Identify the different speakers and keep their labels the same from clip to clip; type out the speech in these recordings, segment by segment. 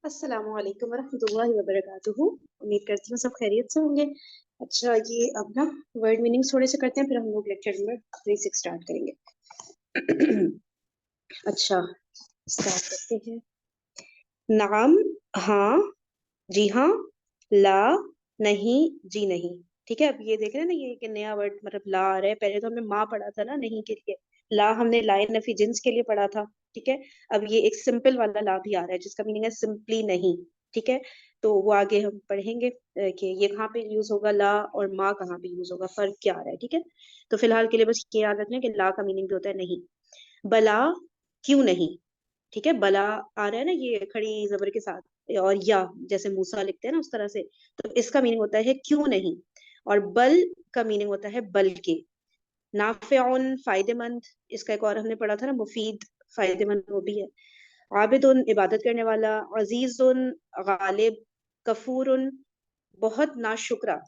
Speaker 1: अस्सलाम वालेकुम वरहमतुल्लाहि वबरकातुहू। उम्मीद करती हूँ सब खैरियत से होंगे। अच्छा, ये अब ना वर्ड मीनिंग्स थोड़े से करते हैं, फिर हम लोग लेक्चर नंबर 3 स्टार्ट करेंगे। अच्छा, स्टार्ट करते हैं। नाम, हाँ, जी हाँ, ला, नहीं, जी नहीं। ठीक है, अब ये देख रहे हैं ना, ये कि नया वर्ड मतलब ला आ रहा है। पहले तो हमने माँ पढ़ा था ना नहीं के लिए, ला हमने लाए नफी जिन्स के लिए पढ़ा था। ठीक है, अब ये एक सिंपल वाला ला भी आ रहा है जिसका मीनिंग है सिंपली नहीं। ठीक है, तो वो आगे हम पढ़ेंगे कि ये कहाँ पे यूज होगा ला, और माँ कहाँ पे यूज होगा, फर्क क्या आ रहा है। ठीक है, तो फिलहाल के लिए बस ये याद रखना कि ला का मीनिंग भी होता है नहीं। बला, क्यों नहीं। ठीक है, बला आ रहा है ना ये खड़ी जबर के साथ, और या जैसे मूसा लिखते हैं ना उस तरह से, तो इसका मीनिंग होता है क्यों नहीं। और बल का मीनिंग होता है बल के। नाफिउन, फायदेमंद, इसका एक और हमने पढ़ा था ना मुफीद, फायदेमंद वो भी है। आबिदुन, इबादत करने वाला। अजीजुन, गालिब। कफूरुन, बहुत नाशुक्रा।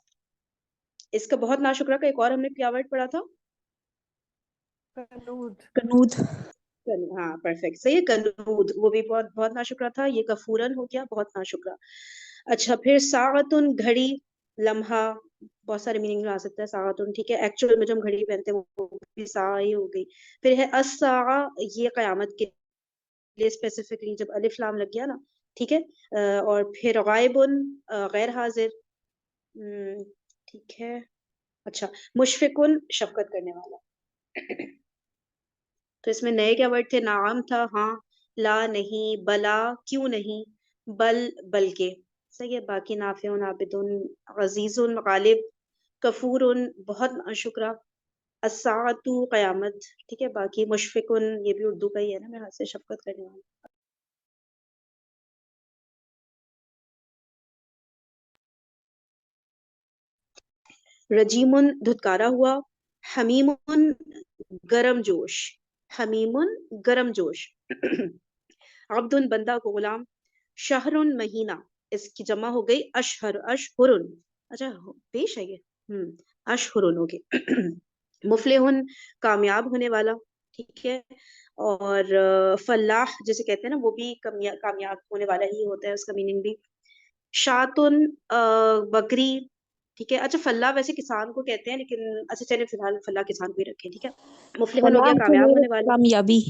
Speaker 1: इसका बहुत नाशुक्रा का एक और हमने क्या वर्ड पढ़ा था।
Speaker 2: कनूद।
Speaker 3: कनूद।
Speaker 1: हाँ परफेक्ट, सही है, कनूद, वो भी बहुत बहुत नाशुक्रा था। ये कफूरन हो गया बहुत नाशुक्रा। अच्छा, फिर साअतुन, घड़ी। लम्हा, बहुत सारे मीनिंग में आ सकता है साअतुन। ठीक है, एक्चुअल में जब हम घड़ी पहनते हैं वो भी सा ही हो गई। फिर है अस्सा, ये कयामत के लिए स्पेसिफिकली जब अलिफ लाम लग गया ना। ठीक है, और फिर गायबुन, गैर हाजिर। ठीक है। अच्छा, मुशफिकुन, शफकत करने वाला। तो इसमें नए क्या वर्ड थे, नाम था, हाँ, ला नहीं, बला क्यों नहीं, बल बल्कि। सही है, बाकी नाफिउन, आबिदुन, अजीजुन, गालिब, कफूरुन, बहुत शुक्रा, अस्सातु, कयामत। ठीक है, बाकी मुशफिकुन ये भी उर्दू का ही है ना, मेरे हाथ से, शफकत करने वाला। रजीमुन, धुतकारा हुआ। हमीमुन, गरम जोश। हमीमुन, गरम जोश। अब्दुन, बंदा को गुलाम। शहरुन, महीना, इसकी जमा हो गई अशहर, अशहुरुन। अच्छा, पेश है ये। अशहुरुन हो गए। मुफलिहुन, कामयाब होने वाला। ठीक है, और फलाह जिसे कहते हैं ना, वो भी कामयाब होने वाला ही होता है, उसका मीनिंग भी। शातुन, बकरी। ठीक है, अच्छा, फल्लाह वैसे किसान को कहते हैं, लेकिन अच्छा चले फिलहाल फल्लाह किसान को ही रखें। ठीक है, मुफलिहुन हो
Speaker 3: फलाह
Speaker 1: गया
Speaker 3: जो
Speaker 1: कामयाब
Speaker 3: है
Speaker 1: होने वाला।
Speaker 3: कामयाबी।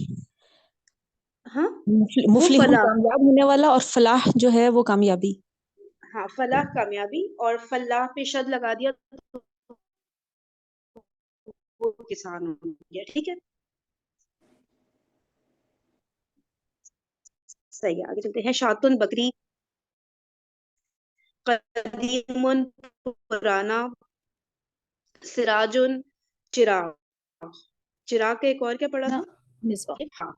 Speaker 1: हाँ, वो
Speaker 3: मुफलिहun
Speaker 1: फलाह,
Speaker 3: कामयाब होने वाला, और फलाह जो है वो कामयाबी।
Speaker 1: हाँ फलाह कामयाबी, और फलाह पे शद लगा दिया तो वो किसान हो गया। ठीक है, सही है, आगे चलते हैं। शातुन, बकरी। कदीमुन, पुराना। सिराजुन, चिराग। चिराग का एक और क्या पड़ा
Speaker 3: ना
Speaker 1: था।
Speaker 3: मिसबा।
Speaker 1: हाँ,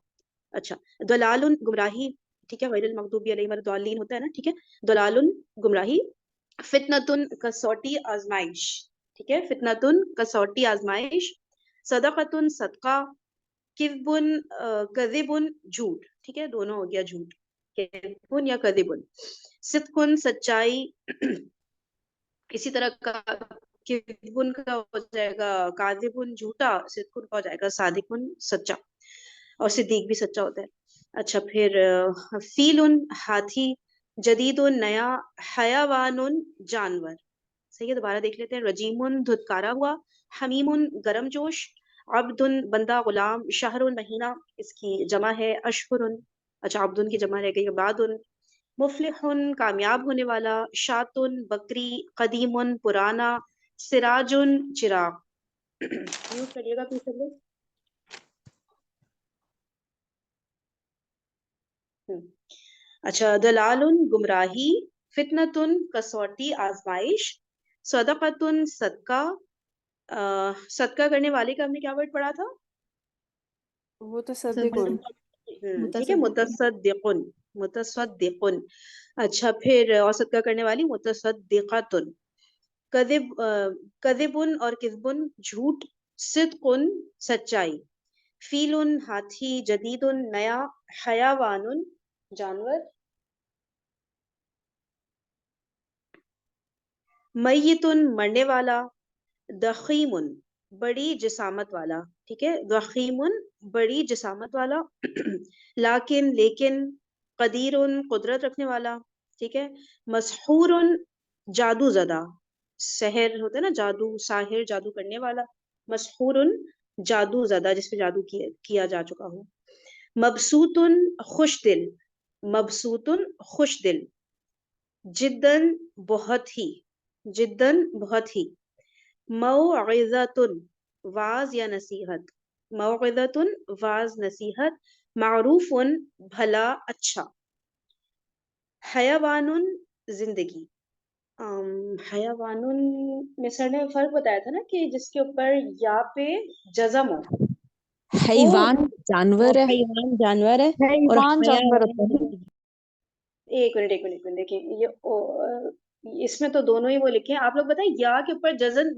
Speaker 1: अच्छा, दलालुन, गुमराही। ठीक है, गैरुल मगदूबी अलैहिम वलद्दालिन होता है ना। ठीक है, दलालुन, गुमराही। फितनतुन, कसौटी, आजमाइश। ठीक है, फितनतुन, कसौटी, आजमाइश। सदकतुन, सदका। किज़बुन, कज़िबुन, झूठ। ठीक है, दोनों हो गया झूठ, किज़बुन या कज़िबुन। सिद्कुन, सच्चाई। इसी तरह का किज़बुन का हो जाएगा काज़िबुन झूठा, सिद्कुन का हो जाएगा सादिकुन सच्चा, और सिद्दीक भी सच्चा होता है। अच्छा, फिर फीलुन, हाथी। जदीदुन, नया। हयावानुन, जानवर। सही है, दोबारा देख लेते हैं। रजीमुन, धुतकारा हुआ। हमीमुन, गरम जोश। अब्दुन, बंदा गुलाम। शहरुन, महीना, इसकी जमा है अशहुरुन। अच्छा, अब्दुन की जमा रह गई बादुन। मुफलिहुन, कामयाब होने वाला। शातुन, बकरी। कदीमुन, पुराना। सिराजुन, चिराग। यूज करिएगा प्लीज सब लोग। अच्छा, दलालुन, गुमराही। फितनतुन, कसौटी, आजमाइश। सदकतुन, सदका। सदका करने वाले का हमने क्या वर्ड पढ़ा था।
Speaker 2: मुतसद्दिकुन।
Speaker 1: ठीक है, मुतसद्दिकुन। मुतसद्दिकुन। अच्छा, फिर और सदका करने वाली मुतसद्दिकातुन। कदिब, कदिबुन और किज़बुन, झूठ। सिद्कुन, सच्चाई। फीलुन, हाथी। जदीदुन, नया। हयावानुन, जानवर। मय्यितुन, मरने वाला। दखीमुन, बड़ी जिसामत वाला। ठीक है, दखीमुन, बड़ी जिसामत वाला। लाकिन, लेकिन। قدیر قدرت رکھنے والا، ٹھیک ہے. مسحور جادو زدہ، سحر ہوتا ہے نا جادو، ساحر جادو کرنے والا. مسحور جادو زدہ جس پہ جادو کیا جا چکا ہو. مبسوط خوش دل، مبسوط خوش دل. جدن بہت ہی، جدن بہت ہی. موعظۃ واز یا نصیحت، موعظۃ واز نصیحت. معروف بھلا اچھا. حیوان زندگی. حیوان میں سر نے فرق بتایا تھا نا کہ جس کے اوپر یا پہ جزم ہو
Speaker 3: حیوان جانور ہے
Speaker 1: حیوان جانور ہے اور
Speaker 2: حیوان جانور
Speaker 1: حیوان
Speaker 2: ہوتا ہے.
Speaker 1: ایک منٹ ایک منٹ ایک منٹ دیکھیں یہ اس میں تو دونوں ہی وہ لکھے ہیں. آپ لوگ بتائیں یا کے اوپر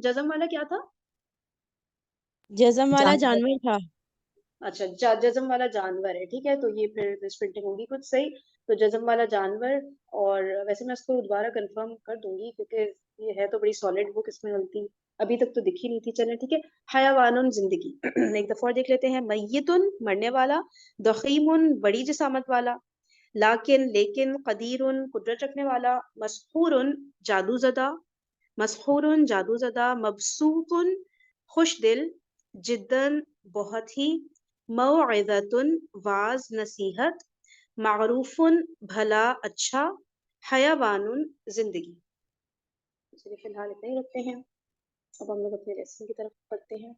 Speaker 1: جزم والا کیا تھا؟
Speaker 2: جزم والا
Speaker 3: جانور.
Speaker 2: جانور تھا.
Speaker 1: اچھا جزم والا جانور ہے، ٹھیک ہے. تو یہ پھر مس پرنٹنگ ہوگی کچھ صحیح. تو جزم والا جانور، اور ویسے میں اس کو دوبارہ کنفرم کر دوں گی کیونکہ یہ ہے تو بڑی سالڈ بک، اس میں غلطی ابھی تک تو دکھی نہیں تھی. چلیں ٹھیک ہے. حیوان زندگی ایک دفعہ اور دیکھ لیتے ہیں. میت مرنے والا. ضخیم بڑی جسامت والا. لیکن قدیر قدرت رکھنے والا. مسحور جادو زدہ، مسحور جادو زدہ. مبسوط خوش دل. جدن بہت ہی. موعظۃ واز نصیحت. معروف بھلا اچھا. حیوان زندگی. چلیے فی الحال اتنا ہی رکھتے ہیں. اب ہم لوگ اپنے لیسن کی طرف پڑھتے ہیں.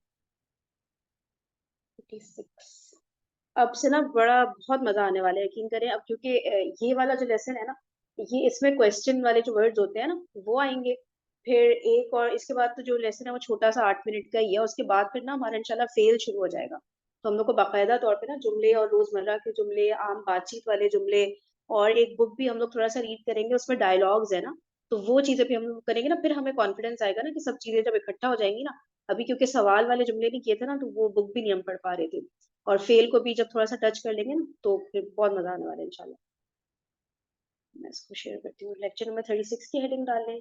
Speaker 1: 56 اب سے نا بہت مزہ آنے والا ہے، یقین کریں. اب کیونکہ یہ والا جو لیسن ہے نا، یہ اس میں کویسچن والے جو ورڈز ہوتے ہیں نا وہ آئیں گے. پھر ایک اور اس کے بعد تو جو لیسن ہے وہ چھوٹا سا 8 منٹ کا ہی ہے. اس کے بعد پھر نا ہمارا انشاءاللہ فیل شروع ہو جائے گا. تو ہم لوگ کو باقاعدہ طور پہ نا جملے اور روزمرہ کے جملے، عام بات چیت والے جملے، اور ایک بک بھی ہم لوگ تھوڑا سا ریڈ کریں گے. اس میں ڈائلاگز ہے نا، تو وہ چیزیں بھی ہم لوگ کریں گے نا. پھر ہمیں کانفیڈینس آئے گا نا کہ سب چیزیں جب اکٹھا ہو جائیں گی نا. ابھی کیونکہ سوال والے جملے نہیں کیے تھے نا، تو وہ بک بھی نہیں ہم پڑھ پا رہے تھے. اور فیل کو بھی جب تھوڑا سا ٹچ کر لیں گے نا تو پھر بہت مزہ آنے والا ہے انشاءاللہ. میں اس کو شیئر کرتی ہوں. لیکچر نمبر 36 کی ہیڈنگ ڈال لیں.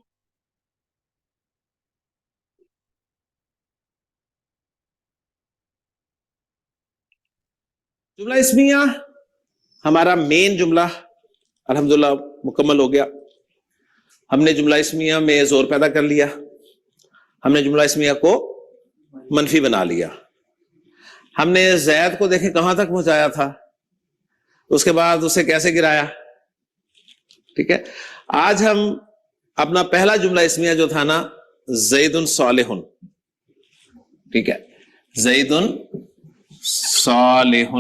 Speaker 4: جملہ اسمیہ ہمارا مین جملہ الحمدللہ مکمل ہو گیا. ہم نے جملہ اسمیہ میں زور پیدا کر لیا. ہم نے جملہ اسمیہ کو منفی بنا لیا. ہم نے زید کو دیکھیں کہاں تک پہنچایا تھا، اس کے بعد اسے کیسے گرایا. ٹھیک ہے. آج ہم اپنا پہلا جملہ اسمیہ جو تھا نا، زید صالح، ٹھیک ہے، زید صالح،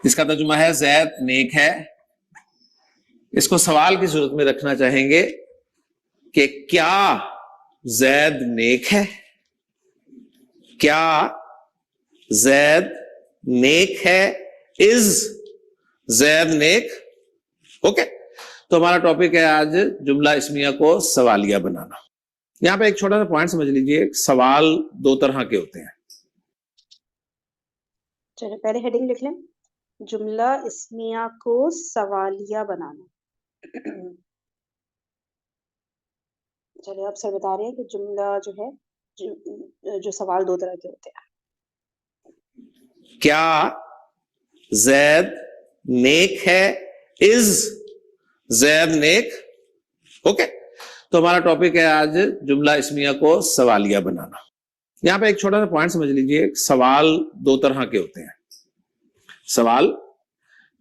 Speaker 4: اس کا ترجمہ ہے زید نیک ہے. اس کو سوال کی صورت میں رکھنا چاہیں گے کہ کیا زید نیک ہے؟ کیا زید نیک ہے؟ از زید نیک؟ اوکے. تو ہمارا ٹاپک ہے آج جملہ اسمیہ کو سوالیہ بنانا. یہاں پہ ایک چھوٹا سا پوائنٹ سمجھ لیجئے. سوال دو طرح کے ہوتے ہیں.
Speaker 1: چلو پہلے ہیڈنگ لکھ لیں. جملہ اسمیہ کو سوالیہ بنانا. چلے اب سر بتا رہے ہیں کہ جملہ جو ہے جو سوال دو طرح کے ہوتے ہیں.
Speaker 4: کیا زید نیک ہے؟ از زید نیک؟ اوکے. تو ہمارا ٹاپک ہے آج جملہ اسمیہ کو سوالیہ بنانا. یہاں پہ ایک چھوٹا سا پوائنٹ سمجھ لیجئے. سوال دو طرح کے ہوتے ہیں. سوال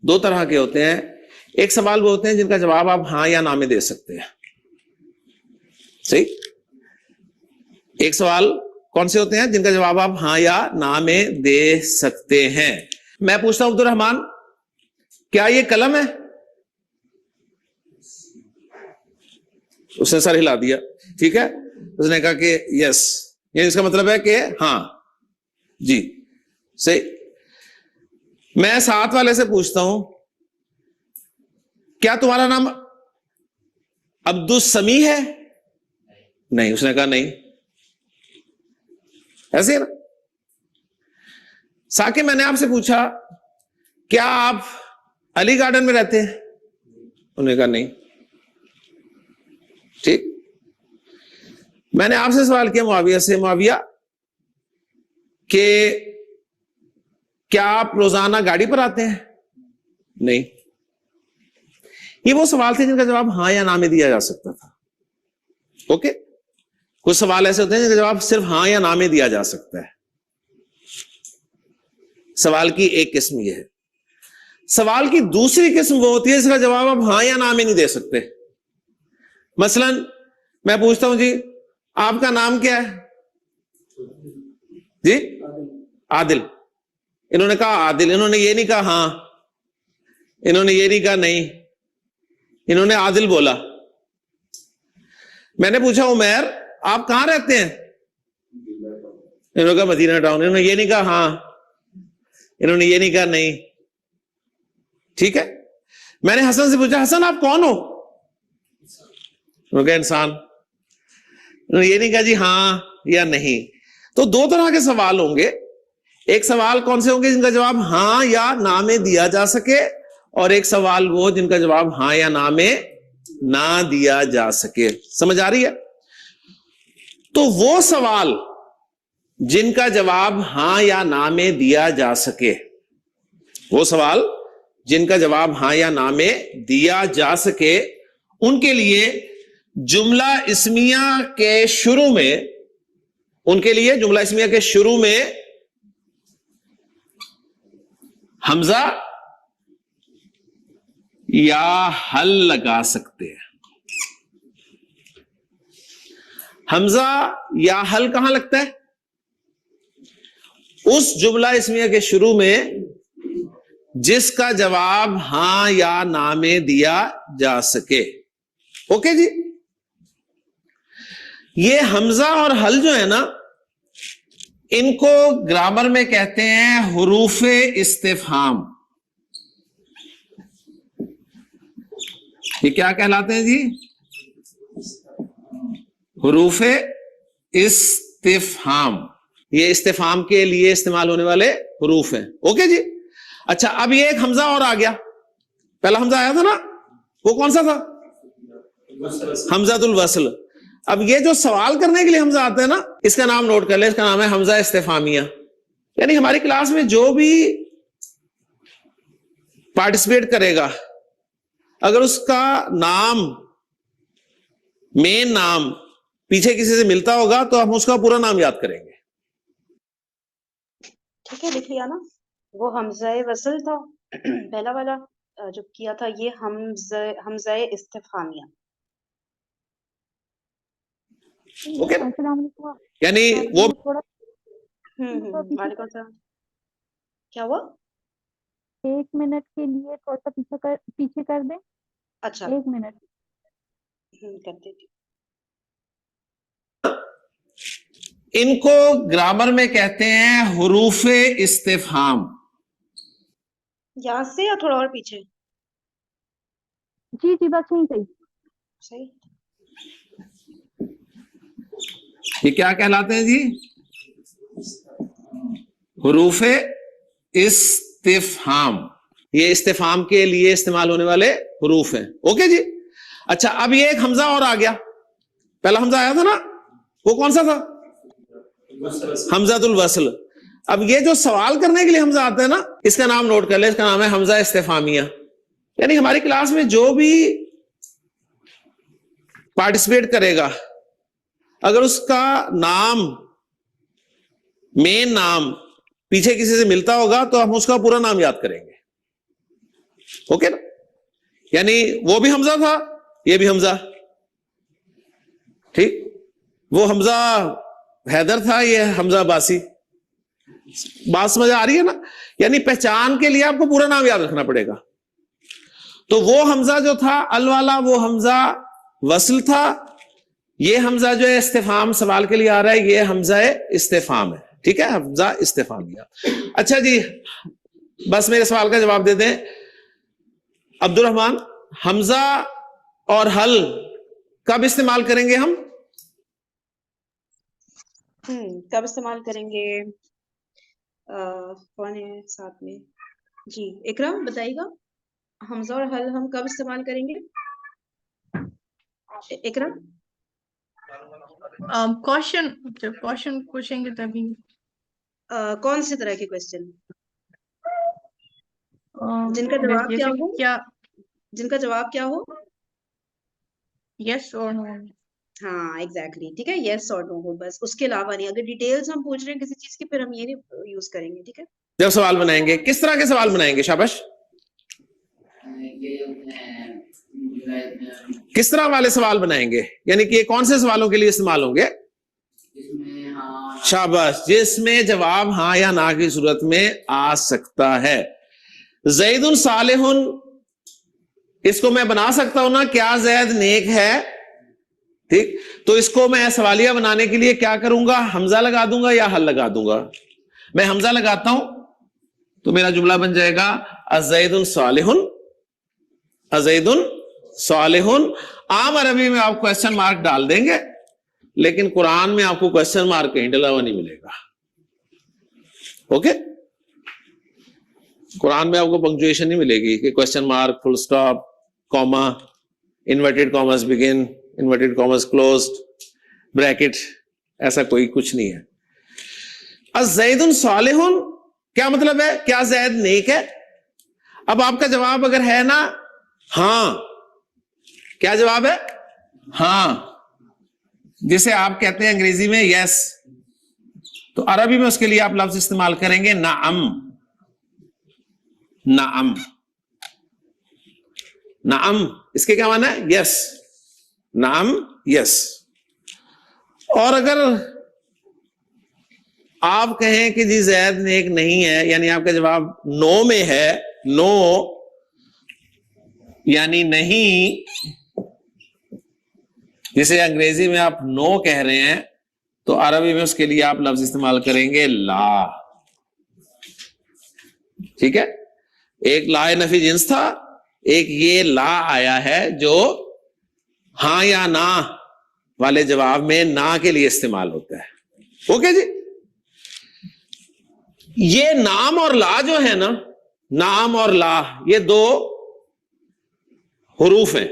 Speaker 4: دو طرح کے ہوتے ہیں. ایک سوال وہ ہوتے ہیں جن کا جواب آپ ہاں یا نہ میں دے سکتے ہیں. صحیح. ایک سوال کون سے ہوتے ہیں جن کا جواب آپ ہاں یا نہ میں دے سکتے ہیں. میں پوچھتا ہوں عبد الرحمان، کیا یہ قلم ہے؟ اس نے سر ہلا دیا. ٹھیک ہے. اس نے کہا کہ یس، یہ اس کا مطلب ہے کہ ہاں جی صحیح. میں ساتھ والے سے پوچھتا ہوں، کیا تمہارا نام عبد السمیع ہے؟ نہیں. اس نے کہا نہیں. ایسے ہے نا. ساکن میں نے آپ سے پوچھا، کیا آپ علی گارڈن میں رہتے ہیں؟ انہوں نے کہا نہیں. ٹھیک. میں نے آپ سے سوال کیا معاویہ سے، معاویہ کہ کیا آپ روزانہ گاڑی پر آتے ہیں؟ नहीं, ये वो सवाल थे जिनका जवाब हाँ या ना में दिया जा सकता था. ओके, कुछ सवाल ऐसे होते हैं जिनका जवाब सिर्फ हाँ या ना में दिया जा सकता है. सवाल की एक किस्म यह है. सवाल की दूसरी किस्म वो होती है जिसका जवाब आप हाँ या ना में नहीं दे सकते. मसलन मैं पूछता हूं जी, आपका नाम क्या है जी? आदिल. इन्होंने कहा आदिल, इन्होंने ये नहीं कहा हाँ, इन्होंने ये नहीं कहा नहीं, इन्होंने आदिल बोला. मैंने पूछा उमैर आप कहां रहते हैं? इन्होंने कहा मदीना टाउन. इन्होंने ये नहीं कहा हाँ, इन्होंने ये नहीं कहा नहीं. ठीक है. मैंने हसन से पूछा हसन आप कौन हो? उन्होंने कहा इंसान. इन्होंने ये नहीं कहा जी हाँ या नहीं. तो दो तरह के सवाल होंगे. एक सवाल कौन से होंगे जिनका जवाब हाँ या ना में दिया जा सके, और एक सवाल वो जिनका जवाब हाँ या ना में ना दिया जा सके. समझ आ रही है? तो वो सवाल जिनका जवाब हाँ या ना में दिया जा सके, वो सवाल जिनका जवाब हाँ या ना में दिया जा सके, उनके लिए जुमला इस्मिया के शुरू में, उनके लिए जुमला इस्मिया के शुरू में हमजा या हल लगा सकते हैं. हमजा या हल कहां लगता है? उस जुमला इस्मिया के शुरू में जिसका जवाब हां या ना में दिया जा सके. ओके जी. ये हमजा और हल जो है ना, इनको ग्रामर में कहते हैं हुरूफे इस्तिफहाम. ये क्या कहलाते हैं जी? हुरूफे इस्तिफहाम. ये इस्तिफहाम के लिए इस्तेमाल होने वाले हुरूफ हैं. ओके जी. अच्छा, अब ये एक हमजा और आ गया. पहला हमजा आया था ना, वो कौन सा था? हमजातुल वस्ल. अब ये जो सवाल करने के लिए हमजा आता है ना, इसका नाम नोट कर ले. इसका नाम है हमजा इस्तिफहामिया. यानी हमारी क्लास में जो भी पार्टिसिपेट करेगा, अगर उसका नाम, मेन नाम पीछे किसी से मिलता होगा तो हम उसका पूरा नाम याद करेंगे.
Speaker 1: ठीक है, लिख लिया ना? वो हमज़ाए वसल था पहला वाला जो किया था, ये हमज़ाए इस्तिफहामिया.
Speaker 4: ओके. यानी वो
Speaker 1: वालेकुम सलाम. क्या हुआ?
Speaker 5: 1 मिनट के लिए थोड़ा सा पीछे कर दें.
Speaker 1: अच्छा,
Speaker 5: 1 मिनट.
Speaker 1: कर देती.
Speaker 4: इनको ग्रामर में कहते हैं हुरूफे इस्तिफहाम.
Speaker 1: यहाँ से या थोड़ा और पीछे?
Speaker 5: जी बस यहीं सही.
Speaker 1: सही.
Speaker 4: ये क्या कहलाते हैं जी? हुरूफे इस्तिफहाम. ये इस्तिफहाम के लिए इस्तेमाल होने वाले हुरूफ हैं. ओके जी. अच्छा, अब ये एक हमजा और आ गया. पहला हमजा आया था ना, वो कौन सा था? हमजातुल वस्ल. अब ये जो सवाल करने के लिए हमजा आता है ना, इसका नाम नोट कर ले. इसका नाम है हमजा इस्तिफहामिया. यानी हमारी क्लास में जो भी पार्टिसिपेट करेगा, अगर उसका नाम, मेन नाम पीछे किसी से मिलता होगा तो हम उसका पूरा नाम याद करेंगे. ओके ना? यानी वो भी हमजा था, ये भी हमजा. ठीक. वो हमजा हैदर था, ये हमजा बासी. बात समझ आ रही है ना? यानी पहचान के लिए आपको पूरा नाम याद रखना पड़ेगा. तो वो हमजा जो था अल वाला, वो हमजा वस्ल था. ये हमजा जो है इस्तिफहाम सवाल के लिए आ रहा है, ये हमजा इस्तिफहाम है. ठीक है, हमजा इस्तिफहामिया. अच्छा जी, बस मेरे सवाल का जवाब दे दें. अब्दुल रहमान, हमजा और हल कब इस्तेमाल करेंगे हम?
Speaker 1: कब इस्तेमाल करेंगे? कौन है साथ में? जी, इकराम बताइएगा. हमजा और हल हम कब इस्तेमाल करेंगे? इकराम.
Speaker 6: क्वेश्चन पूछेंगे तभी.
Speaker 1: कौन से तरह के क्वेश्चन? जिनका जवाब क्या हो,
Speaker 6: क्या
Speaker 1: जिनका जवाब क्या हो,
Speaker 6: यस और नो?
Speaker 1: हाँ एग्जैक्टली, ठीक है, यस और नो हो, बस उसके अलावा नहीं। अगर डिटेल्स हम पूछ रहे हैं किसी चीज की, फिर हम ये नहीं यूज करेंगे, ठीक है।
Speaker 4: जब सवाल बनाएंगे किस तरह के सवाल बनाएंगे? शाबाश, किस तरह वाले सवाल बनाएंगे, यानी कि ये कौन से सवालों के लिए इस्तेमाल होंगे? शाबाश, जिसमें जवाब हाँ या ना की सूरत में आ सकता है। ज़ैदुन सालिहुन, इसको मैं बना सकता हूं ना, क्या ज़ैद नेक है? ठीक, तो इसको मैं सवालिया बनाने के लिए क्या करूंगा? हमजा लगा दूंगा या हल लगा दूंगा? मैं हमजा लगाता हूं तो मेरा जुमला बन जाएगा अज़ैदुन सालिहुन, अज़ैदुन सालिहुन। आम अरबी में आप क्वेश्चन मार्क डाल देंगे, लेकिन कुरान में आपको क्वेश्चन मार्क कहीं डला हुआ नहीं मिलेगा। ओके, कुरान में आपको पंक्चुएशन नहीं मिलेगी कि question mark, full stop, comma, inverted commas begin, inverted commas closed, bracket, ऐसा कोई कुछ नहीं है। अज़ैदुन सालिहुन क्या मतलब है? क्या ज़ैद नेक है? अब आपका जवाब अगर है ना हां, क्या जवाब है? हां, जिसे आप कहते हैं अंग्रेजी में यस, तो अरबी में उसके लिए आप लफ्ज इस्तेमाल करेंगे नाअम, नाअम, नाअम, इसके क्या माना है? यस, नाम यस। और अगर आप कहें कि जी ज़ैद नेक नहीं है, यानी आपका जवाब नो में है, नो यानी नहीं, जिसे अंग्रेजी में आप नो कह रहे हैं, तो अरबी में उसके लिए आप लफ्ज इस्तेमाल करेंगे ला। ठीक है, एक ला नफी जिन्स था, एक ये ला आया है जो हां या ना वाले जवाब में ना के लिए इस्तेमाल होता है। ओके जी, ये नाम और ला जो है ना, नाम और ला ये दो हुरूफ हैं।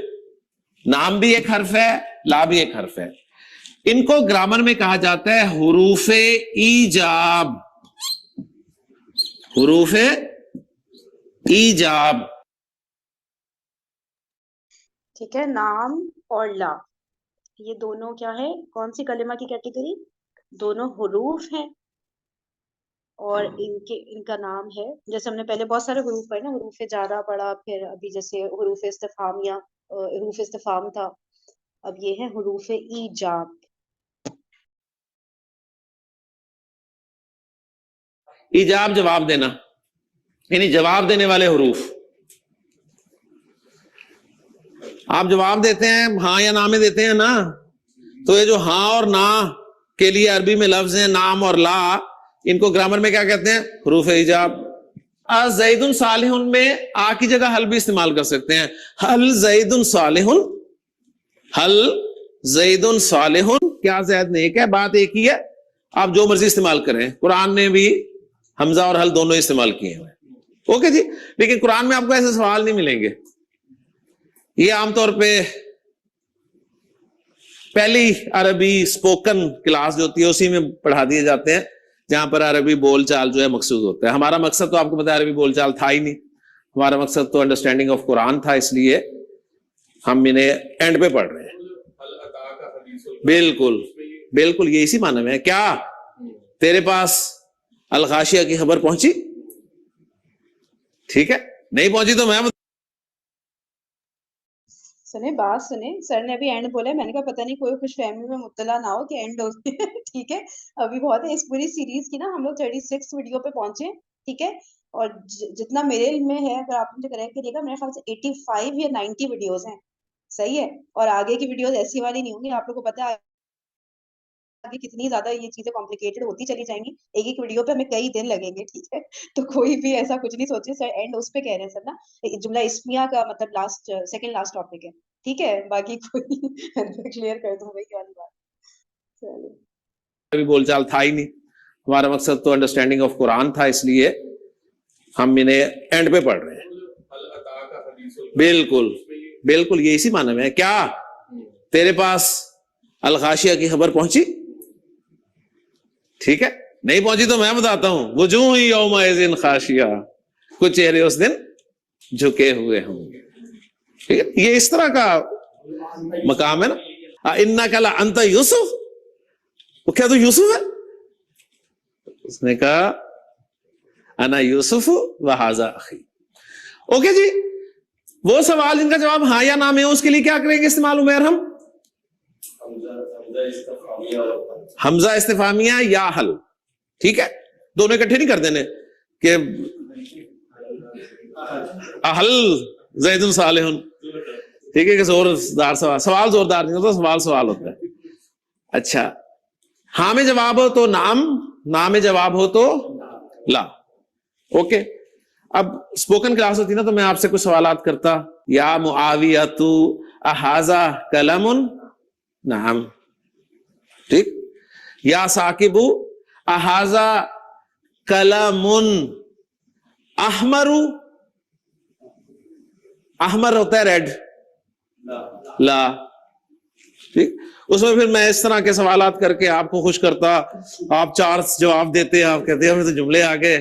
Speaker 4: नाम भी एक हर्फ है, ला भी एक हर्फ है। इनको ग्रामर में कहा जाता है हुरूफे ईजाब, हुरूफे ईजाब।
Speaker 1: ठीक है, नाम और ला ये दोनों क्या है, कौन सी कलिमा की कैटेगरी? दोनों हुरूफ हैं और इनका नाम है, जैसे हमने पहले बहुत सारे हुरूफ पढ़े ना, हुरूफ जारा पढ़ा, फिर अभी जैसे हुरूफ इस्तिफाम या हुरूफ इस्तिफाम था, अब ये है हुरूफ ईजाब।
Speaker 4: ईजाब जवाब देना, यानी जवाब देने वाले हुरूफ। आप जवाब देते हैं हाँ या ना में देते हैं ना, तो ये जो हाँ और ना के लिए अरबी में लफ्ज हैं नाम और ला, इनको ग्रामर में क्या कहते हैं? हुरूफ ईजाब। ज़ैदुन सालिहुन में आ की जगह हल भी इस्तेमाल कर सकते हैं। हल ज़ैदुन सालिहुन, हल ज़ैदुन सालिहुन, क्या ज़ैद नेक है? बात एक ही है, आप जो मर्जी इस्तेमाल करें। कुरान ने भी हमजा और हल दोनों इस्तेमाल किए हैं। ओके जी, लेकिन कुरान में आपको ऐसे सवाल नहीं मिलेंगे। ये आमतौर पे पहली अरबी स्पोकन क्लास जो होती है उसी में पढ़ा दिए जाते हैं, जहां पर अरबी बोलचाल जो है मकसूद होता है। हमारा मकसद तो आपको पता है अरबी बोलचाल था ही नहीं, हमारा मकसद तो अंडरस्टैंडिंग ऑफ कुरान था, इसलिए हम इन्हें एंड पे पढ़ रहे हैं। बिल्कुल बिल्कुल, ये इसी माने में है। क्या तेरे पास अल गाशिया की खबर पहुंची? ठीक है, नहीं पहुंची तो मैं
Speaker 1: सुने बात सुने, सर ने अभी एंड बोला है, मैंने कहा पता नहीं कोई खुशफहमी में मुब्तला ना हो कि एंड होती है। ठीक है, अभी बहुत है, इस पूरी सीरीज की ना हम लोग 36 वीडियो पे पहुंचे। ठीक है, और जितना मेरे इल्म में है, अगर आप मुझे करेक्ट करिएगा, मेरे ख्याल से 85 या 90 वीडियोस हैं। सही है, और आगे की वीडियोस ऐसी वाली नहीं होंगी। आप लोगों को पता है आगे कितनी ज्यादा ये चीजें कॉम्प्लिकेटेड होती चली जाएंगी, एक एक वीडियो पे हमें कई दिन लगेंगे। ठीक है, तो कोई भी ऐसा कुछ नहीं सोचे सर, एंड उस पे कह रहे हैं सर ना, जुमला इस्मिया का मतलब लास्ट सेकंड लास्ट टॉपिक है। ठीक है, बाकी कोई क्लियर कर दूं वही वाली बात। चलो,
Speaker 4: अरबी बोलचाल था ही नहीं, हमारा मकसद तो अंडरस्टैंडिंग ऑफ कुरान था, इसलिए हम इन्हें एंड पे पढ़ रहे हैं। बिल्कुल बिल्कुल, ये इसी माने में है। क्या तेरे पास अल गाशिया की खबर पहुंची? ठीक है, नहीं पहुंची तो मैं बताता हूं। वजूह यौमइज़िन खाशिया, कुछ चेहरे उस दिन جھکے ہوئے ہوں گے. ٹھیک ہے, یہ اس طرح کا مقام ہے نا. اِنَّكَ لَأَنْتَ یوسف, وہ کیا تو یوسف ہے؟ اس نے کہا انا یوسف وہذا اخی. اوکے جی, وہ سوال جن کا جواب ہاں یا نہ میں اس کے لیے کیا کریں گے استعمال عمیر ہم؟ حمزہ استفہامیہ یا حل. ٹھیک ہے, دونوں اکٹھے نہیں کر دینے کہ احل زید صالح. ٹھیک ہے کہ زوردار سوال زوردار نہیں ہوتا, سوال سوال ہوتا ہے. اچھا, ہاں میں جواب ہو تو نعم, نہ میں جواب ہو تو لا. اوکے, اب اسپوکن کلاس ہوتی نا تو میں آپ سے کچھ سوالات کرتا. یا معاویۃ احاذا کلم, نعم. ٹھیک. یا ثاقب احاذا کلم احمر, احمر ہوتا ہے ریڈ, لا. ٹھیک, اس میں پھر میں اس طرح کے سوالات کر کے آپ کو خوش کرتا, آپ 4 جواب دیتے, آپ کہتے ہیں ہمیں تو جملے آ گئے.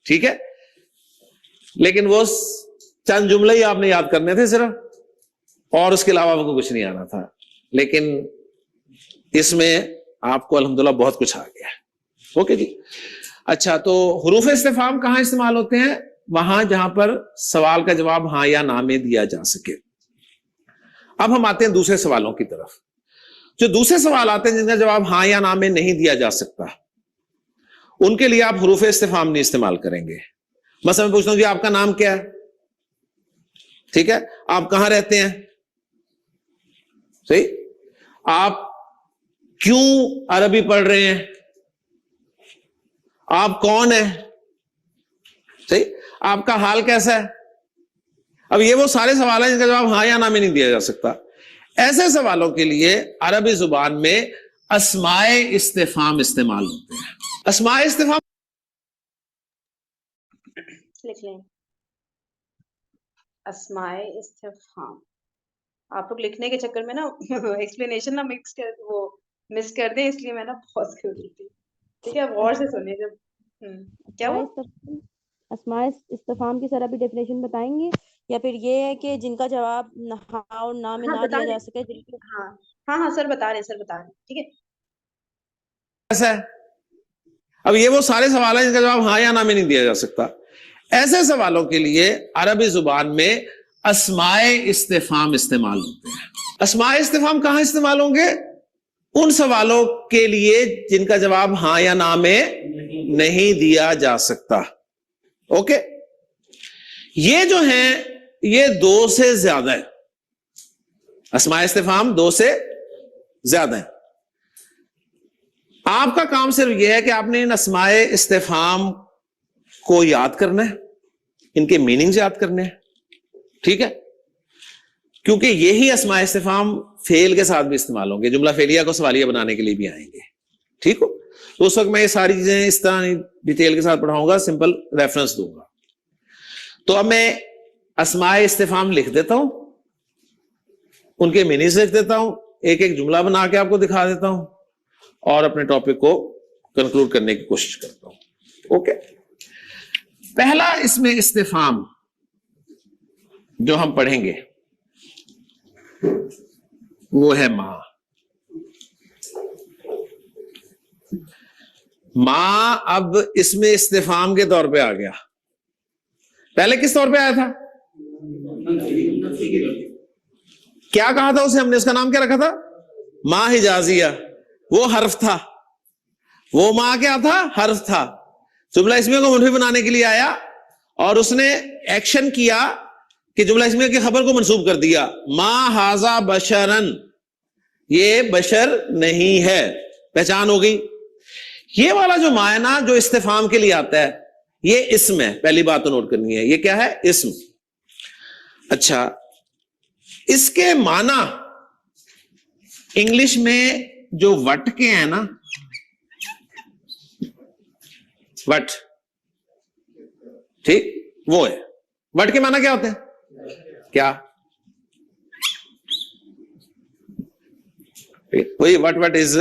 Speaker 4: ٹھیک ہے, لیکن وہ چند جملے ہی آپ نے یاد کرنے تھے صرف, اور اس کے علاوہ آپ کو کچھ نہیں آنا تھا. لیکن اس میں آپ کو الحمدللہ بہت کچھ آ گیا. اوکے جی. اچھا, تو حروف استفہام کہاں استعمال ہوتے ہیں؟ وہاں جہاں پر سوال کا جواب ہاں یا نہ میں دیا جا سکے. اب ہم آتے ہیں دوسرے سوالوں کی طرف. جو دوسرے سوال آتے ہیں جن کا جواب ہاں یا نہ میں نہیں دیا جا سکتا, ان کے لیے آپ حروف استفہام نہیں استعمال کریں گے. مثلا میں پوچھتا ہوں جی آپ کا نام کیا ہے؟ ٹھیک ہے, آپ کہاں رہتے ہیں؟ صحیح. آپ کیوں عربی پڑھ رہے ہیں؟ آپ کون ہیں؟ صحیح. آپ کا حال کیسا ہے؟ اب یہ وہ سارے سوال ہیں جن کا جواب ہاں یا نہ میں نہیں دیا جا سکتا. ایسے سوالوں کے لیے عربی زبان میں اسماء استفہام استعمال ہوتے ہیں. اسماء استفہام
Speaker 1: لکھ لیں, اسماء استفہام. آپ لوگ لکھنے کے چکر میں نا ایکسپلینیشن نہ مس کر دیں, اس لیے میں نا پاز کر دیتی. ٹھیک ہے, غور سے سنیں. جب کیا ہوا
Speaker 2: اسماء استفہام کی سر ابھی ڈیفینیشن بتائیں گے, یا پھر یہ ہے کہ جن کا جواب ہاں اور نہ میں نہ دیا جا سکے؟
Speaker 1: ہاں ہاں ہاں سر بتا رہے ہیں. ٹھیک ہے,
Speaker 4: ایسا ہے. اب یہ وہ سارے سوال ہیں جن کا جواب ہاں یا نہ میں نہیں دیا جا سکتا. ایسے سوالوں کے لیے عربی زبان میں اسماء استفہام استعمال ہوتے ہیں. اسماء استفہام کہاں استعمال ہوں گے؟ ان سوالوں کے لیے جن کا جواب ہاں یا نہ میں نہیں دیا جا سکتا. اوکے, یہ جو ہیں یہ 2 سے زیادہ ہے. اسماء استفہام 2 سے زیادہ ہیں. آپ کا کام صرف یہ ہے کہ آپ نے ان اسماء استفہام کو یاد کرنا ہے, ان کے میننگز یاد کرنے ہیں. ٹھیک ہے, کیونکہ یہی اسماء استفہام فعل کے ساتھ بھی استعمال ہوں گے, جملہ فعلیہ کو سوالیہ بنانے کے لیے بھی آئیں گے. ٹھیک ہو, تو اس وقت میں یہ ساری چیزیں اس طرح ڈیٹیل کے ساتھ پڑھاؤں گا, سمپل ریفرنس دوں گا. تو اب میں اسماء استفہام لکھ دیتا ہوں, ان کے میننگز لکھ دیتا ہوں, ایک ایک جملہ بنا کے آپ کو دکھا دیتا ہوں, اور اپنے ٹاپک کو کنکلوڈ کرنے کی کوشش کرتا ہوں. اوکے, پہلا اسم استفہام جو ہم پڑھیں گے وہ ہے ماں. ماں اب اسم استفہام کے طور پہ آ گیا. پہلے کس طور پہ آیا تھا؟ کیا کہا تھا اسے ہم نے؟ اس کا نام کیا رکھا تھا؟ ماں حجازیہ. وہ حرف تھا, وہ ماں کیا تھا؟ حرف تھا. جملہ اسمیہ کو منفی بنانے کے لیے آیا اور اس نے ایکشن کیا کہ جملہ اسمیہ کی خبر کو منسوب کر دیا. ما ھذا بشرن, یہ بشر نہیں ہے. پہچان ہو گئی. یہ والا جو ما ہے نا, جو استفہام کے لیے آتا ہے, یہ اسم ہے. پہلی بات تو نوٹ کرنی ہے, یہ کیا ہے؟ اسم. اچھا, اس کے معنی انگلش میں جو وٹ کے ہیں نا, وٹ, ٹھیک, وہ ہے. وٹ کے معنی کیا ہوتے ہیں؟ کیا وہی وٹ وٹ از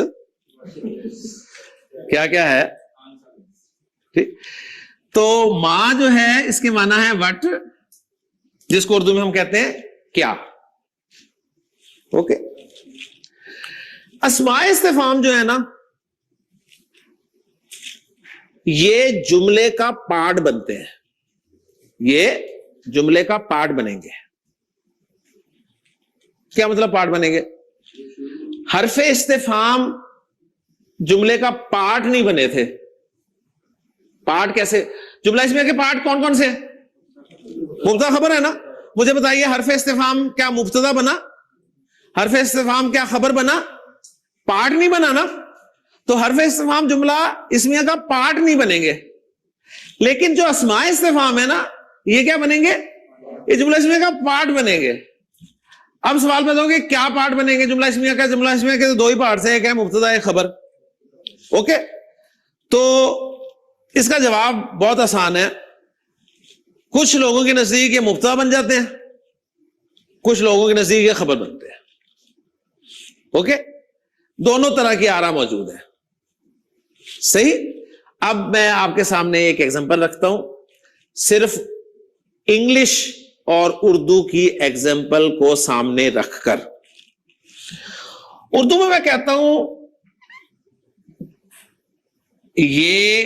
Speaker 4: کیا کیا ہے. ٹھیک, تو ماں جو ہے اس کے معنی ہے وٹ, जिसको उर्दू में हम कहते हैं क्या. ओके. अस्माए इस्तिफाम जो है ना, ये जुमले का पार्ट बनते हैं. ये जुमले का पार्ट बनेंगे. क्या मतलब पार्ट बनेंगे? हरफे इस्तिफाम जुमले का पार्ट नहीं बने थे. पार्ट कैसे? जुमला इसमें के पार्ट कौन कौन से? मुब्तदा खबर है ना. मुझे बताइए, हरफे इस्तिफाम क्या मुब्तदा बना? हरफे इस्तिफाम क्या खबर बना? पार्ट नहीं बना ना. तो हरफे इस्तिफाम जुमला इसमिया का पार्ट नहीं बनेंगे. लेकिन जो अस्माए इस्तिफाम है ना, ये क्या बनेंगे? ये जुमला इसमिया का पार्ट बनेंगे. अब सवाल पैदा होगा, क्या पार्ट बनेंगे जुमला इसमिया का? जुमला इसमिया के तो दो ही पार्ट है, एक है मुब्तदा, एक खबर. ओके. तो इसका जवाब बहुत आसान है. कुछ लोगों के नजदीक ये मुब्तदा बन जाते हैं, कुछ लोगों के नजदीक ये खबर बनते हैं. ओके. दोनों तरह की आरा मौजूद है. सही. अब मैं आपके सामने एक एग्जांपल रखता हूं, सिर्फ इंग्लिश और उर्दू की एग्जांपल को सामने रखकर. उर्दू में मैं कहता हूं ये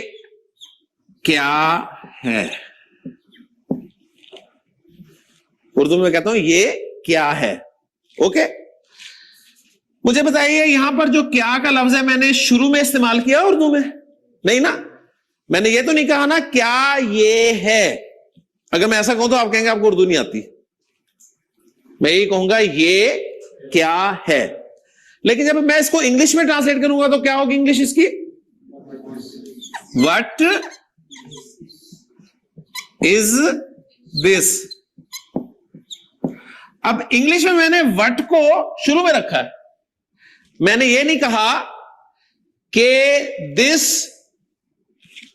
Speaker 4: क्या है. उर्दू में कहता हूं ये क्या है. ओके. मुझे बताइए, यहां पर जो क्या का लफ्ज है मैंने शुरू में इस्तेमाल किया उर्दू में? नहीं ना. मैंने ये तो नहीं कहा ना क्या ये है. अगर मैं ऐसा कहूं तो आप कहेंगे आपको उर्दू नहीं आती. मैं यही कहूंगा ये क्या है. लेकिन जब मैं इसको इंग्लिश में ट्रांसलेट करूंगा तो क्या होगी इंग्लिश इसकी? What is this. अब इंग्लिश में मैंने व्हाट को शुरू में रखा है. मैंने ये नहीं कहा कि दिस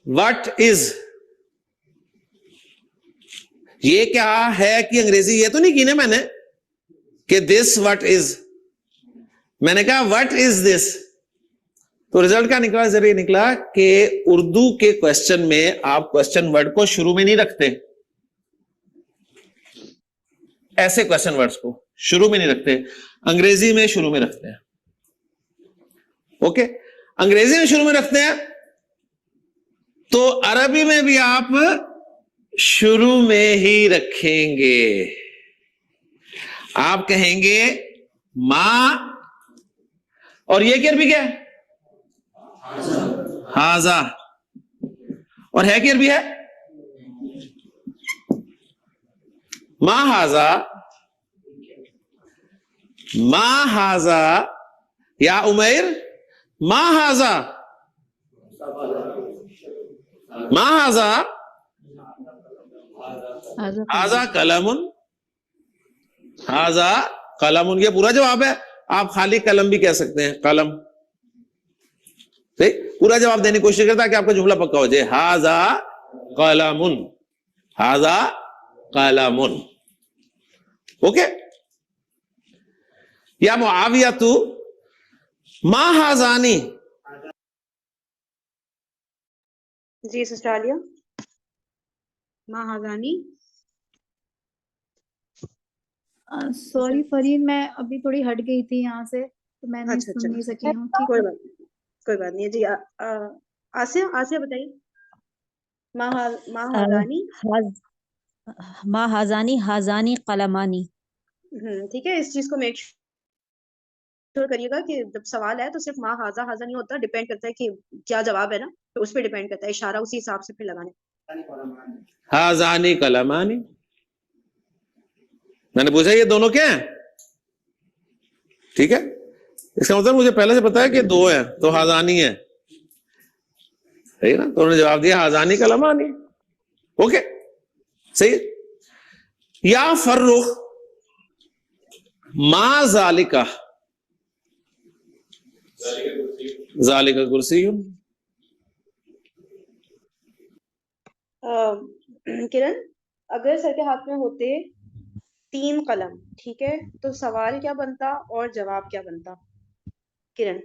Speaker 4: व्हाट इज. ये क्या है कि अंग्रेजी ये तो नहीं की ना मैंने कि दिस व्हाट इज. मैंने कहा व्हाट इज दिस. तो रिजल्ट क्या निकला? जरिए निकला कि उर्दू के क्वेश्चन में आप क्वेश्चन वर्ड को शुरू में नहीं रखते. ऐसे क्वेश्चन वर्ड्स को शुरू में नहीं रखते, अंग्रेजी में शुरू में रखते हैं. ओके. अंग्रेजी में शुरू में रखते हैं, तो अरबी में भी आप शुरू में ही रखेंगे. आप कहेंगे मां, और ये क्या अरबी क्या है? हाजा. और है क्या अरबी है? मां हाजा. मां हाजा या उमैर. मां हाजा. मां हाजा. हाजा कलमुन. हाजा कलमुन, ये पूरा जवाब है. आप खाली कलम भी कह सकते हैं, कलम. पूरा जवाब देने की कोशिश करता है कि आपका जुमला पक्का हो जाए. हाजा कलमुन. हाजा कलमुन. ओके. या मुआविया तू मा हाजानी.
Speaker 1: जी सिस्टर आलिया. मा हाजानी.
Speaker 5: सॉरी फरीन, मैं अभी थोड़ी हट गई थी यहाँ से, तो मैंने
Speaker 1: अच्छा,
Speaker 5: सुन नहीं
Speaker 1: अच्छा.
Speaker 5: सकी हूँ. ठीक
Speaker 1: कोई
Speaker 5: है.
Speaker 1: बात नहीं, कोई बात नहीं है जी. आसिया, आसिया बताइए. मा हाजानी.
Speaker 3: मा हाजानी हाजानी कलमानी.
Speaker 1: ठीक है. इस चीज को मेक श्योर करिएगा कि जब सवाल है तो सिर्फ मा हाजा हाजा नहीं होता, डिपेंड करता है कि क्या जवाब है ना, तो उस पर डिपेंड करता है. इशारा उसी हिसाब से फिर लगाने.
Speaker 4: हाजानी कलमानी. मैंने पूछा ये दोनों क्या है? ठीक है. इसका मतलब मुझे पहले से पता है कि दो है, तो हाजानी है. सही ना. तो उन्होंने जवाब दिया हाजानी कलमानी. ओके. सही. या फर्रुख मा जालिका. जालिका कुर्सी.
Speaker 1: किरण, अगर सर के हाथ में होते 3 कलम, ठीक है, तो सवाल क्या बनता और जवाब क्या बनता? किरण.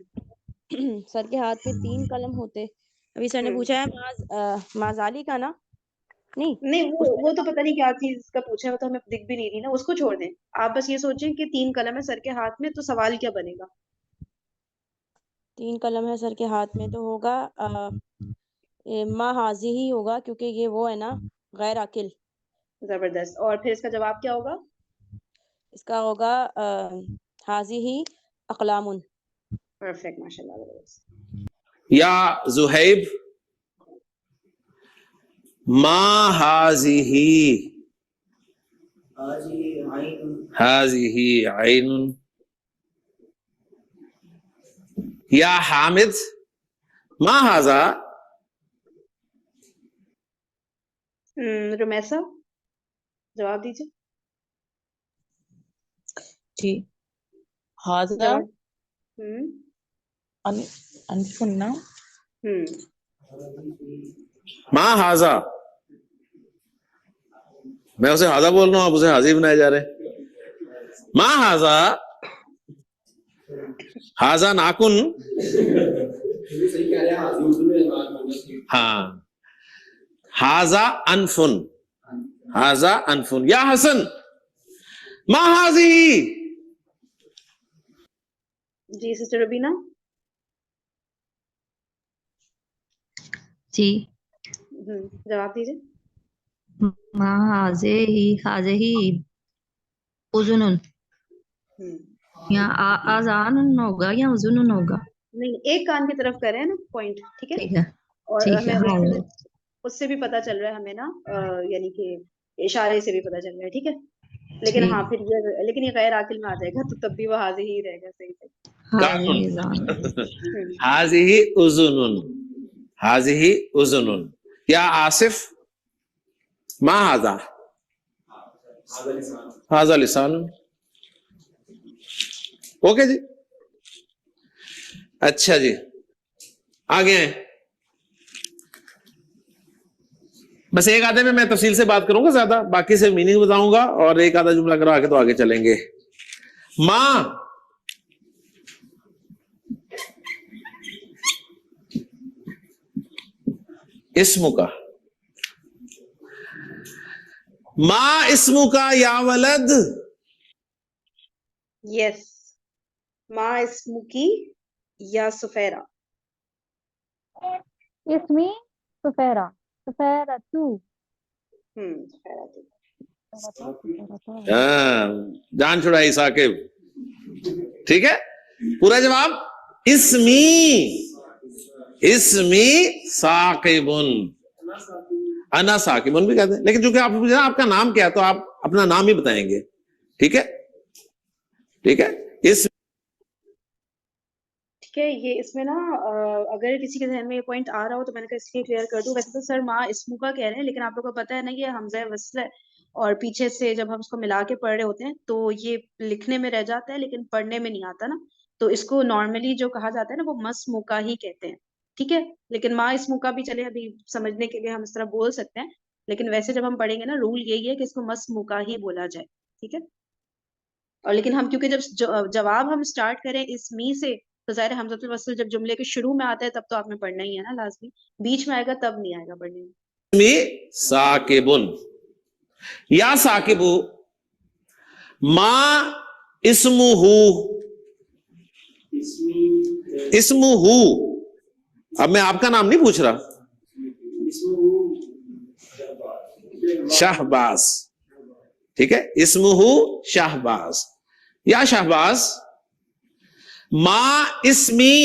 Speaker 2: सर के हाथ में 3 कलम होते. अभी सर ने पूछा है माजाली का ना. نہیں
Speaker 1: نہیں وہ تو پتہ نہیں کیا چیز کا پوچھا ہے، وہ تو ہمیں دکھ بھی نہیں رہی نا، اس کو چھوڑ دیں. آپ بس یہ سوچیں کہ 3 قلم ہے سر کے ہاتھ میں، تو سوال کیا بنے گا؟
Speaker 2: 3 قلم ہے سر کے ہاتھ میں، تو ہوگا ما حاضی ہی ہوگا، کیونکہ یہ وہ ہے نا غیر عاقل.
Speaker 1: زبردست. اور پھر اس کا جواب کیا ہوگا؟
Speaker 2: اس کا ہوگا حاضی ہی اقلام.
Speaker 1: پرفیکٹ، ماشاء اللہ. زبردست.
Speaker 4: یا زہیب ما ہاذہ، ہاذہ عین. یا حامد ما ھذا،
Speaker 1: رمیسا جواب دیجیے.
Speaker 6: جی حاضر
Speaker 1: جواب. ہوں
Speaker 6: انفنا
Speaker 1: ہوں
Speaker 4: ما ھذا. میں اسے ھذا بول رہا ہوں، آپ اسے حاضی بنائے جا رہے ہیں. ما ھذا، ھذا ناکن. ہاں، ھذا انفن، ھذا انفن. یا حسن ما ھذہ.
Speaker 1: جی سسٹر ربینہ.
Speaker 3: جی
Speaker 1: جواب دیجیے.
Speaker 3: ما حاضہ اذن، یا آذان ہوگا یا اذن ہوگا.
Speaker 1: نہیں، ایک کان کی طرف کریں نا پوائنٹ، ٹھیک ہے.
Speaker 3: ٹھیک ہے
Speaker 1: اور
Speaker 3: ٹھیک
Speaker 1: ہمیں
Speaker 3: ہے.
Speaker 1: اس سے بھی پتہ چل رہا ہے ہمیں نا، یعنی کہ اشارے سے بھی پتہ چل رہا ہے، ٹھیک ہے. لیکن
Speaker 3: ٹھیک.
Speaker 1: ہاں پھر لیکن یہ غیر عاقل میں آ جائے گا، تو تب بھی وہ حاضر ہی رہے گا. صحیح سے.
Speaker 4: ھذہ اذن، ھذہ اذن. یا آصف ما ھذا، ھذا لسان. اوکے جی. اچھا جی آگے ہیں. بس ایک آدھے میں تفصیل سے بات کروں گا زیادہ، باقی سے میننگ بتاؤں گا اور ایک آدھا جملہ کروا کے تو آگے چلیں گے. ماں اسم کا، ماں اسم کا یا ولد.
Speaker 1: یس. ما اسم کی یا سفیرہ.
Speaker 5: اسمی سفیرہ، سفیرہ تو،
Speaker 1: سفیرہ تو.
Speaker 4: ہاں جان چھڑائی ثاقب. ٹھیک ہے، پورا جواب اسمی، اسمی ثاقبن، انا ثاقبن بھی کہتے ہیں. لیکن چونکہ آپ پوچھیں آپ کا نام کیا ہے تو آپ اپنا نام ہی بتائیں گے. ٹھیک ہے ٹھیک ہے. اس
Speaker 1: ٹھیک ہے. یہ اس میں نا اگر کسی کے ذہن میں یہ پوائنٹ آ رہا ہو تو میں نے کہا اس لیے کلیئر کر دوں. ویسے تو سر ماں اسمو کا کہہ رہے ہیں، لیکن آپ لوگوں کو پتہ ہے نا یہ حمزہ وصل ہے، اور پیچھے سے جب ہم اس کو ملا کے پڑھ رہے ہوتے ہیں تو یہ لکھنے میں رہ جاتا ہے لیکن پڑھنے میں نہیں آتا نا. تو اس کو نارملی جو کہا جاتا ہے نا وہ مسمو کا ہی کہتے ہیں. ٹھیک ہے. لیکن ماں اسمو کا بھی چلے ابھی سمجھنے کے لیے ہم اس طرح بول سکتے ہیں، لیکن ویسے جب ہم پڑھیں گے نا رول یہی ہے کہ اس کو مسمو کا ہی بولا جائے. ٹھیک ہے. اور لیکن ہم کیونکہ جب جواب ہم اسٹارٹ کریں اسمی سے تو ظاہر ہے حمزۃ الوصل جب جملے کے شروع میں آتا ہے تب تو آپ نے پڑھنا ہی ہے نا لازمی. بیچ میں آئے گا تب نہیں آئے گا پڑھنے میں.
Speaker 4: ثاقبن یا ثاقب. ما اسمہ، اسمہ. اب میں آپ کا نام نہیں پوچھ رہا. شہباز. ٹھیک ہے، اسمہ شہباز. یا شہباز ما اسمی،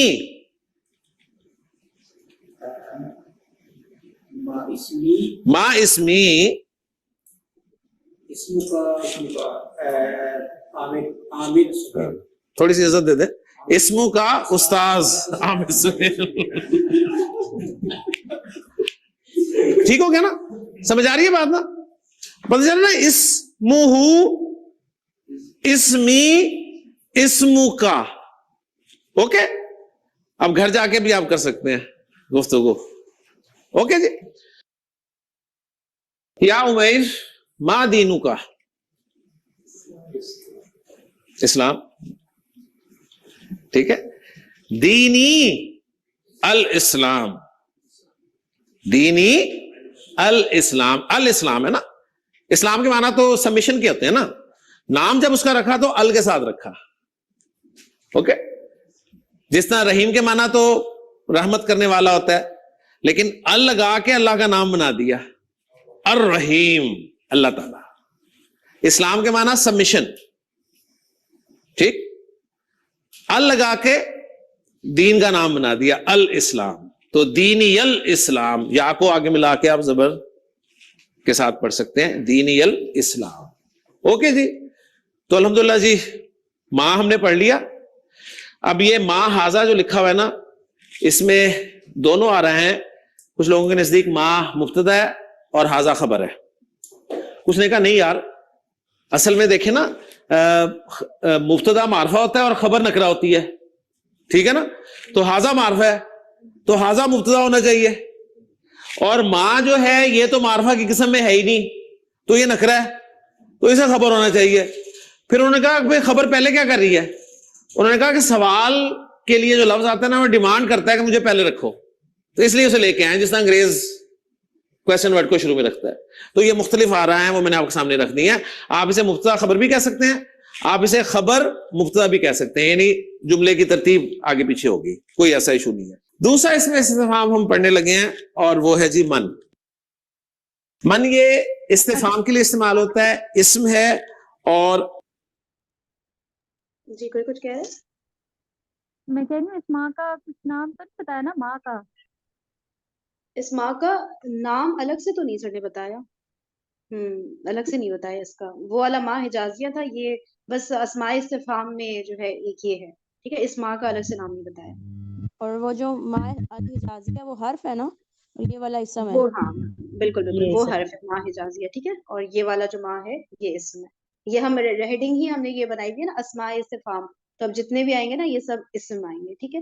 Speaker 4: ما اسمی. تھوڑی سی عزت دے دے. اسمو کا استاذ عامر سہیل. ٹھیک ہو گیا نا؟ سمجھ آ رہی ہے بات نا؟ پتہ چل رہا ہے اسمہ، اسمی، اسمو کا. اوکے. اب گھر جا کے بھی آپ کر سکتے ہیں گفتگو. اوکے جی. یا عمیر ما دینو کا. اسلام. ٹھیک ہے. دینی الاسلام، دینی الاسلام. الاسلام ہے نا, اسلام کے معنی تو سبمیشن کے ہوتے ہیں نا, نام جب اس کا رکھا تو ال کے ساتھ رکھا. اوکے, جس طرح رحیم کے معنی تو رحمت کرنے والا ہوتا ہے, لیکن ال لگا کے اللہ کا نام بنا دیا الرحیم, اللہ تعالی. اسلام کے معنی سبمیشن, ٹھیک, ال لگا کے دین کا نام بنا دیا الاسلام. تو دینی الاسلام, یا کو آگے ملا کے آپ زبر کے ساتھ پڑھ سکتے ہیں, دینی الاسلام. اوکے جی, تو الحمدللہ جی ماں ہم نے پڑھ لیا. اب یہ ماں ہاذا جو لکھا ہوا ہے نا, اس میں دونوں آ رہے ہیں. کچھ لوگوں کے نزدیک ماں مبتدا ہے اور ہاذا خبر ہے. کچھ نے کہا نہیں یار, اصل میں دیکھیں نا, مبتدا معرفہ ہوتا ہے اور خبر نکرہ ہوتی ہے, ٹھیک ہے نا. تو ہاذا معرفہ ہے تو ہاذا مبتدا ہونا چاہیے, اور ماں جو ہے یہ تو معرفہ کی قسم میں ہے ہی نہیں, تو یہ نکرہ ہے, تو اسے خبر ہونا چاہیے. پھر انہوں نے کہا کہ خبر پہلے کیا کر رہی ہے, انہوں نے کہا کہ سوال کے لیے جو لفظ آتا ہے نا وہ ڈیمانڈ کرتا ہے کہ مجھے پہلے رکھو, تو اس لیے اسے لے کے آئے جس طرح انگریز کویسچن ورڈ کو شروع میں رکھتا ہے. تو یہ مختلف آ رہا ہے, وہ میں نے آپ کے سامنے رکھ دی ہے. آپ اسے مبتدا خبر بھی کہہ سکتے ہیں, آپ اسے خبر مبتدا بھی کہہ سکتے ہیں, یعنی جملے کی ترتیب آگے پیچھے ہوگی, کوئی ایسا ایشو نہیں ہے. دوسرا اس میں استفہام ہم پڑھنے لگے ہیں, اور وہ ہے جی من. من یہ استفہام کے لیے استعمال ہوتا ہے, اسم ہے. اور
Speaker 1: جی کوئی کچھ کہہ رہے ہیں؟
Speaker 5: میں کہہ رہی ہوں اس ماں کا کچھ نام تو نہیں بتایا نا, ماں کا.
Speaker 1: اس ماں کا نام الگ سے تو نہیں سر نے بتایا, الگ سے نہیں بتایا اس کا. وہ والا ماں حجازیہ تھا, یہ بس اسماء استفہام میں جو ہے ایک یہ ہے, ٹھیک ہے. اس ماں کا الگ سے نام نہیں بتایا.
Speaker 2: اور وہ جو ماں الحجازی ہے وہ حرف ہے نا, اور یہ والا اسم ہے.
Speaker 1: وہ ہاں بالکل بالکل
Speaker 6: یہ
Speaker 1: وہ
Speaker 6: اسم.
Speaker 1: حرف ہے, ماں حجازیہ, ٹھیک ہے. اور یہ والا جو ماں ہے یہ اسم ہے. یہ ہم ہیڈنگ ہی ہم نے یہ بنائی ہوئی ہے نا, اسماء استفہام. تو اب جتنے بھی آئیں گے نا یہ سب اسم آئیں گے, ٹھیک ہے.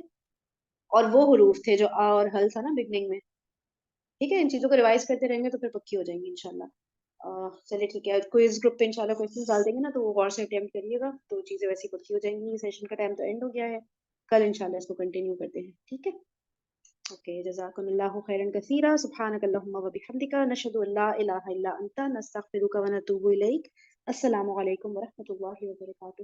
Speaker 1: اور وہ حروف تھے جو آ اور حل تھا نا بگننگ میں, ٹھیک ہے. ان چیزوں کو ریوائز کرتے رہیں گے تو پھر پکی ہو جائیں گی انشاءاللہ. چلیے ٹھیک ہے, کوئز گروپ پہ انشاءاللہ کوئسچنز ڈال دیں گے نا, تو وہ غور سے اٹیمپٹ کریے گا, تو چیزیں ویسی پکی ہو جائیں گی. سیشن کا ٹائم تو اینڈ ہو گیا ہے, کل انشاءاللہ اس کو کنٹینیو کرتے ہیں, ٹھیک ہے. اوکے, جزاکم اللہ خیرا کثیرا, سبحانک اللہم و بحمدک, نشہد ان لا الہ الا انت, نستغفرک و نتوب الیک. السلام علیکم ورحمۃ اللہ وبرکاتہ.